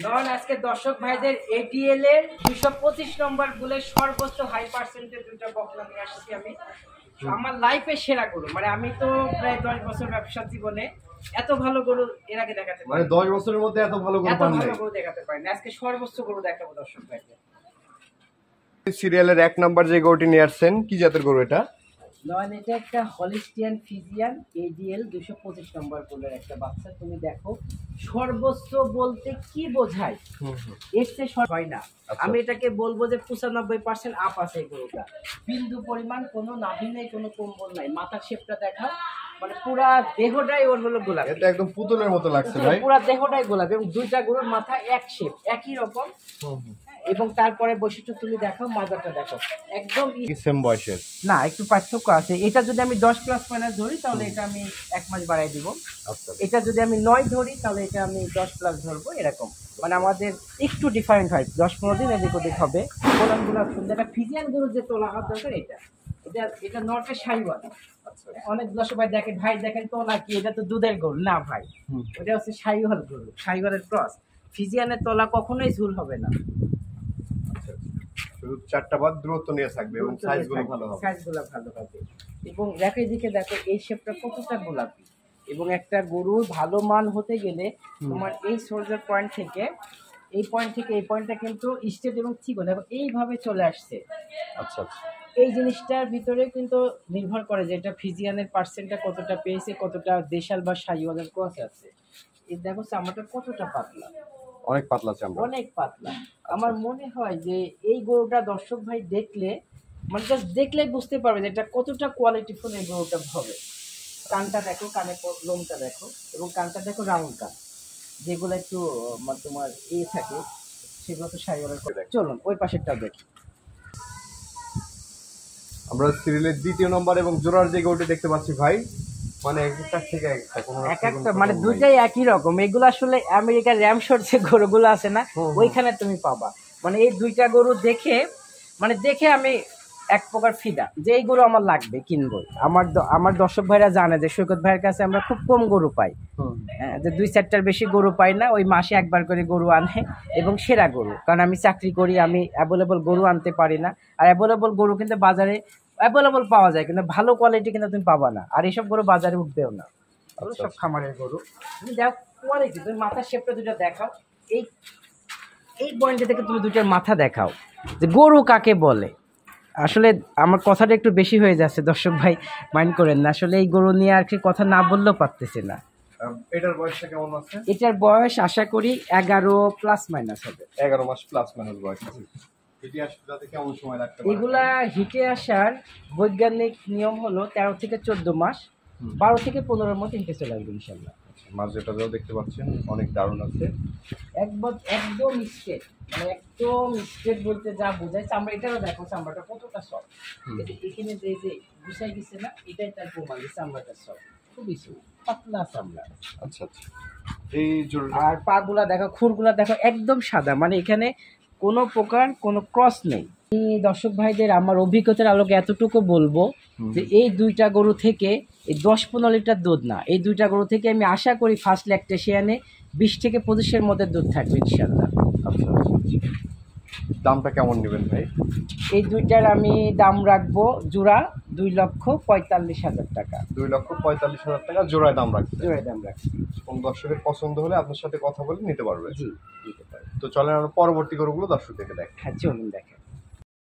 নন আজকে দর্শক ভাইদের এটিএল এর 225 নম্বর বুলের সর্বোচ্চ হাই পার্সেন্টেজ দুটো বকনা নিয়ে আসছি আমি। আমার লাইফে সেরা গরু, মানে আমি তো প্রায় 10 বছর ব্যবসা জীবনে এত ভালো গরু এর আগে দেখাতে পারি, মানে 10 বছরের মধ্যে এত ভালো গরু পান নাই। এত ভালো গরু দেখাতে পারি না। আজকে সর্বোচ্চ গরু দেখাবো দর্শক ভাইদের। সিরিয়ালের 1 নাম্বার যে গরুটি নিয়ে আসছেন, কি জাতের গরু এটা? নন এটা একটা হলিস্টিয়ান ফিজিয়ান এডিএল 225 নম্বর বুলের একটা বাচ্চা। তুমি দেখো সর্বোচ্চ বলতে কি বোঝায়, এর চেয়ে হয় না। আমি এটাকে বলবো যে 95% আপ আছে এই গরুটা। বিন্দু পরিমাণ কোনো নাভি নেই, কোনো কম্বল নাই। মাথার শেপটা দেখা, মানে পুরা দেহটাই ওর হলো গোলাপি। এটা একদম পুতুলের মতো লাগছে ভাই। পুরা দেহটাই গোলাপি এবং দুইটা গরুর মাথা এক শেপ, একই রকম। এবং তারপরে বৈশিষ্ট্য তুমি দেখো, মাজাটা দেখো, একদম সেম বয়সের না, একটু পার্থক্য আছে। এটা যদি আমি 10 প্লাস মাইনাস ধরি তাহলে এটা আমি 1 মাস বাড়াই দিব। আচ্ছা, এটা যদি আমি 9 ধরি তাহলে এটা আমি 10 প্লাস ধরবো, এরকম। মানে আমাদের একটু ডিফারেন্ট হয়, 10-15 দিন এদিক ওদিক হবে। কোলানগুলো সুন্দর। এটা ফিজিয়ান গরু যে তোলা হাত দরকার, এটা এটা এটা নর্থের শাহিওয়াল। অনেক দর্শক ভাই দেখেন, ভাই দেখেন তোলা কি, এটা তো দুধের গরু না ভাই, ওটা হচ্ছে শাহিওয়াল গরু, শাহিওয়ালের ক্রস। ফিজিয়ানের তোলা কখনোই ঝুল হবে না। শুধু 4টা বাদ দূরত্ব নিয়ে থাকবে এবং সাইজগুলো ভালো হবে। সাইজগুলো ভালো হবে এবং দেখো এদিকে দেখো এই শেপটা কতটা গোলাপি। এবং একটা গরুর ভালো মান হতে গেলে তোমার এই সোলজার পয়েন্ট থেকে এই পয়েন্ট থেকে এই পয়েন্টটা কিন্তু স্ট্রেট এবং চিকন এবং এইভাবে চলে আসছে। আচ্ছা আচ্ছা, এই জিনিসটার ভিতরে কিন্তু নির্ভর করে যে এটা ফিজিয়ানের পার্সেন্টটা কতটা পেয়েছে, কতটা দেশাল বা শাহিওয়ালের ক্রস আছে। এই দেখো চামড়াটা কতটা পাতলা, অনেক পাতলা চামড়া, অনেক পাতলা। আমার মনে হয় যে এই গরুটা দর্শক ভাই দেখলে, মানে জাস্ট দেখলেই বুঝতে পারবে যে এটা কতটা কোয়ালিটিফুল এই গরুটা হবে। কানটা দেখো, কানে লোমটা দেখো, এবং কানটা দেখো রাউন্ড কান, যেগুলো একটু মানে তোমার থাকে, সেগুলো তো শাড়িওয়ালার। চলুন ওই পাশেরটাও দেখি। আমরা সিরিয়ালের 2য় নম্বর এবং জোড়ার যে গরুটি দেখতে পাচ্ছি ভাই, মানে একটা থেকে একটা মানে দুইটাই একই রকম। এগুলো আসলে আমেরিকার র্যামশোর যে গরুগুলো আছে না, ওইখানে তুমি পাবা। মানে এই দুইটা গরু দেখে, মানে দেখে আমি এক প্রকার ফিদা যে এই গরু আমার লাগবে, কিনবো। আমার দর্শক ভাইরা জানে যে সৈকত ভাইয়ের কাছে আমরা খুব কম গরু পাই। হ্যাঁ, যে 2-4টার বেশি গরু পাই না। ওই মাসে একবার করে গরু আনে এবং সেরা গরু। কারণ আমি চাকরি করি, আমি অ্যাভেলেবল গরু আনতে পারি না। আর অ্যাভেলেবল গরু কিন্তু বাজারে অ্যাভেলেবল পাওয়া যায়, কিন্তু ভালো কোয়ালিটি কিন্তু তুমি পাবা না। আর এইসব গরু বাজারে উঠবেও না, সব খামারের গরু। তুমি দেখো কোয়ালিটি, তুমি মাথার শেপটা দুটো দেখাও, এই এই পয়েন্টে থেকে তুমি দুইটার মাথা দেখাও যে গরু কাকে বলে। আসলে আমার কথাটা একটু বেশি হয়ে যাচ্ছে, দর্শক ভাই মাইন্ড করেন না। আসলে এই গরু নিয়ে আর কি কথা না বললেও পারতেছি না। এটার বয়সটা কেমন আছে? এটার বয়স আশা করি 11 প্লাস মাইনাস হবে। 11 মাস প্লাস মাইনাস বয়স আছে। হিটে আসতে যাতে কেমন সময় লাগতে পারে? এগুলা হিটে আসার বৈজ্ঞানিক নিয়ম হলো 13 থেকে 14 মাস, 12 থেকে 15-এর মধ্যে হিটে চলে আসবে ইনশাল্লাহ। মাছ যেটাও দেখতে পাচ্ছেন অনেক দারুণ আছে, একদম স্ট্রেট, মানে একদম স্ট্রেট বলতে যা বোঝায়। চামড়া এটাও দেখো, চামড়াটা কতটা সফট। এখানে যে গুছাই গেছে না, এটাই তার প্রমাণ যে চামড়াটা সফট, খুবই পাতলা চামড়া। আচ্ছা আচ্ছা, এই আর পাগুলা দেখো, খুরগুলা দেখো, একদম সাদা, মানে এখানে কোনো প্রকার কোনো ক্রস নেই। দর্শক ভাইদের আমার অভিজ্ঞতার আলোকে এতটুকু বলবো যে এই দুইটা গরু থেকে এই 10-15 লিটার দুধ না, এই দুইটা গরু থেকে আমি আশা করি ফার্স্ট ল্যাকটেশিয়ানে 20 থেকে 25-এর মধ্যে দুধ থাকবে ইনশাল্লাহ। আচ্ছা, দামটা কেমন নেবেন ভাই? এই দুইটার আমি দাম রাখবো জোড়া 2,45,000 টাকা। 2,45,000 টাকা জোড়ায় দাম রাখছি। জোড়ায় দাম রাখছি। কোন দর্শকের পছন্দ হলে আপনার সাথে কথা বলে নিতে পারবে। জি, নিতে পারবে। তো চলেন আমরা পরবর্তী গরুগুলো দর্শকদেরকে দেখ। হ্যাঁ, চলুন দেখেন।